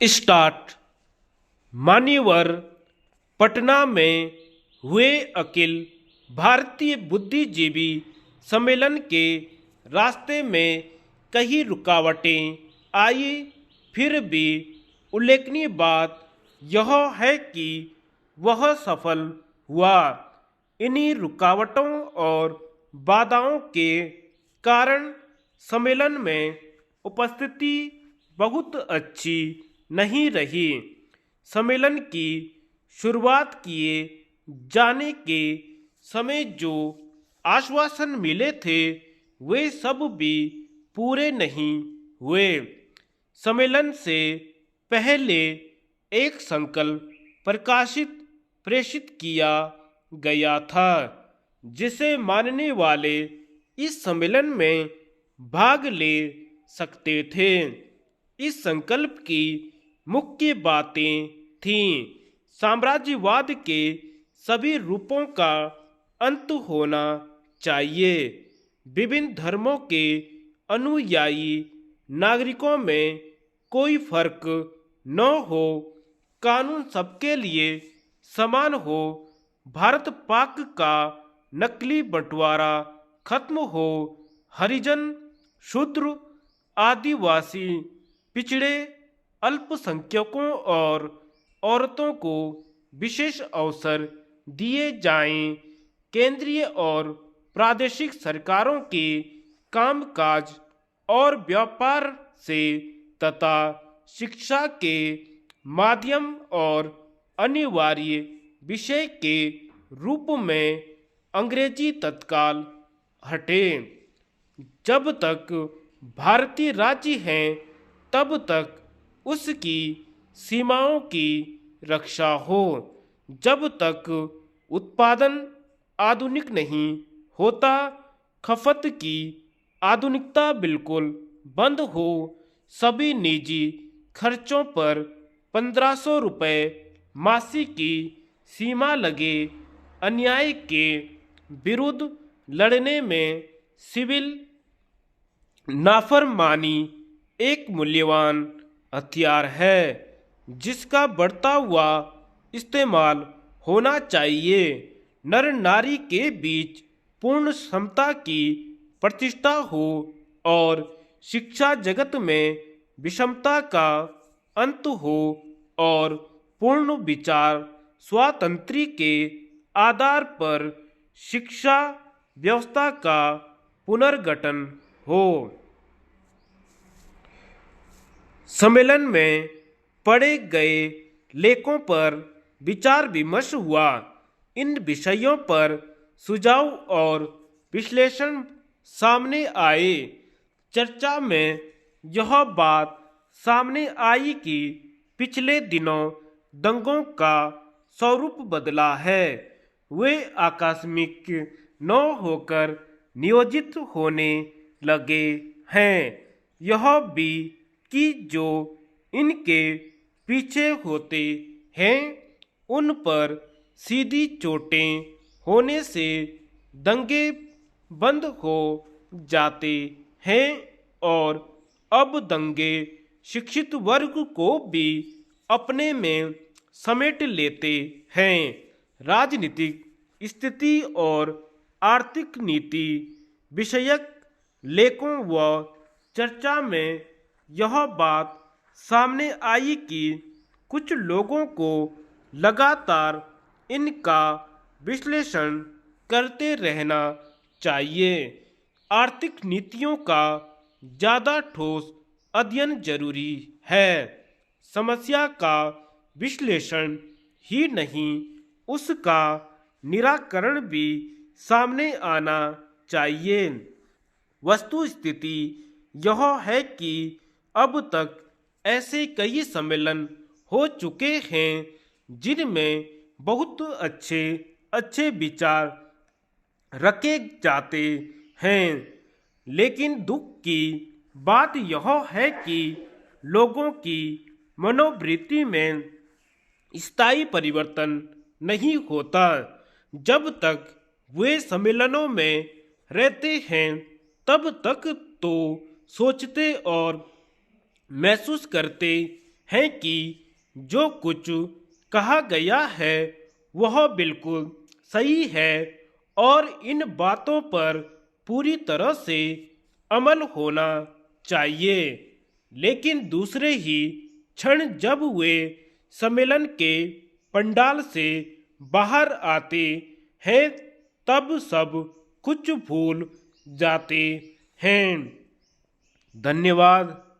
Start. मान्यवर पटना में हुए अखिल भारतीय बुद्धिजीवी सम्मेलन के रास्ते में कई रुकावटें आई, फिर भी उल्लेखनीय बात यह है कि वह सफल हुआ। इन्हीं रुकावटों और बाधाओं के कारण सम्मेलन में उपस्थिति बहुत अच्छी नहीं रही। सम्मेलन की शुरुआत किए जाने के समय जो आश्वासन मिले थे वे सब भी पूरे नहीं हुए। सम्मेलन से पहले एक संकल्प प्रेषित किया गया था जिसे मानने वाले इस सम्मेलन में भाग ले सकते थे। इस संकल्प की मुख्य बातें थीं: साम्राज्यवाद के सभी रूपों का अंत होना चाहिए, विभिन्न धर्मों के अनुयायी नागरिकों में कोई फर्क न हो, कानून सबके लिए समान हो, भारत पाक का नकली बंटवारा खत्म हो, हरिजन, शूद्र, आदिवासी, पिछड़े, अल्पसंख्यकों और औरतों को विशेष अवसर दिए जाएं, केंद्रीय और प्रादेशिक सरकारों के कामकाज और व्यापार से तथा शिक्षा के माध्यम और अनिवार्य विषय के रूप में अंग्रेजी तत्काल हटे। जब तक भारतीय राज्य हैं तब तक उसकी सीमाओं की रक्षा हो। जब तक उत्पादन आधुनिक नहीं होता, खपत की आधुनिकता बिल्कुल बंद हो, सभी निजी खर्चों पर 1500 रुपये मासिक की सीमा लगे, अन्याय के विरुद्ध लड़ने में सिविल नाफरमानी एक मूल्यवान हथियार है जिसका बढ़ता हुआ इस्तेमाल होना चाहिए। नर नारी के बीच पूर्ण समता की प्रतिष्ठा हो और शिक्षा जगत में विषमता का अंत हो और पूर्ण विचार स्वातंत्र्य के आधार पर शिक्षा व्यवस्था का पुनर्गठन हो। सम्मेलन में पढ़े गए लेखों पर विचार विमर्श हुआ। इन विषयों पर सुझाव और विश्लेषण सामने आए। चर्चा में यह बात सामने आई कि पिछले दिनों दंगों का स्वरूप बदला है। वे आकस्मिक न होकर नियोजित होने लगे हैं। यह भी कि जो इनके पीछे होते हैं उन पर सीधी चोटें होने से दंगे बंद हो जाते हैं और अब दंगे शिक्षित वर्ग को भी अपने में समेट लेते हैं। राजनीतिक स्थिति और आर्थिक नीति विषयक लेखों व चर्चा में यह बात सामने आई कि कुछ लोगों को लगातार इनका विश्लेषण करते रहना चाहिए। आर्थिक नीतियों का ज़्यादा ठोस अध्ययन जरूरी है। समस्या का विश्लेषण ही नहीं, उसका निराकरण भी सामने आना चाहिए। वस्तुस्थिति यह है कि अब तक ऐसे कई सम्मेलन हो चुके हैं जिनमें बहुत अच्छे अच्छे विचार रखे जाते हैं, लेकिन दुख की बात यह है कि लोगों की मनोवृत्ति में स्थायी परिवर्तन नहीं होता। जब तक वे सम्मेलनों में रहते हैं तब तक तो सोचते और महसूस करते हैं कि जो कुछ कहा गया है वह बिल्कुल सही है और इन बातों पर पूरी तरह से अमल होना चाहिए। लेकिन दूसरे ही क्षण जब वे सम्मेलन के पंडाल से बाहर आते हैं तब सब कुछ भूल जाते हैं। धन्यवाद।